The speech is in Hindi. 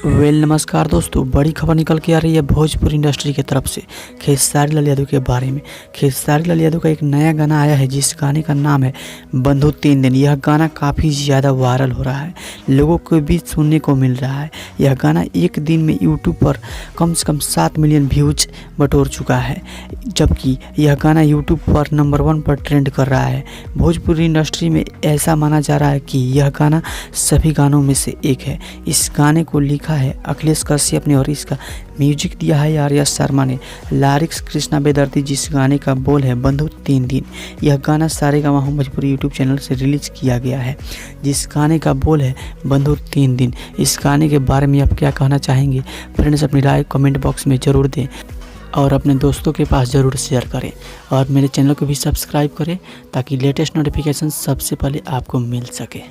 नमस्कार दोस्तों, बड़ी खबर निकल के आ रही है भोजपुरी इंडस्ट्री की तरफ से खेसारी लाल यादव के बारे में। खेसारी लाल यादव का एक नया गाना आया है जिस गाने का नाम है बंधु 3 दिन। यह गाना काफ़ी ज़्यादा वायरल हो रहा है, लोगों को भी सुनने को मिल रहा है। यह गाना एक दिन में यूट्यूब पर कम से कम 7 मिलियन व्यूज बटोर चुका है, जबकि यह गाना यूट्यूब पर नंबर 1 पर ट्रेंड कर रहा है। भोजपुरी इंडस्ट्री में ऐसा माना जा रहा है कि यह गाना सभी गानों में से एक है। इस गाने को लिखा है अखिलेश कश्यप ने और इसका म्यूजिक दिया है आर्या शर्मा ने। लिरिक्स कृष्णा बेदर्दी। जिस गाने का बोल है बंधु 3 दिन। यह गाना सारेगामा भोजपुरी यूट्यूब चैनल से रिलीज किया गया है। जिस गाने का बोल है बंधु 3 दिन। इस गाने के बारे में आप क्या कहना चाहेंगे फ्रेंड्स, अपनी राय कमेंट बॉक्स में ज़रूर दें और अपने दोस्तों के पास ज़रूर शेयर करें और मेरे चैनल को भी सब्सक्राइब करें ताकि लेटेस्ट नोटिफिकेशन सबसे पहले आपको मिल सके।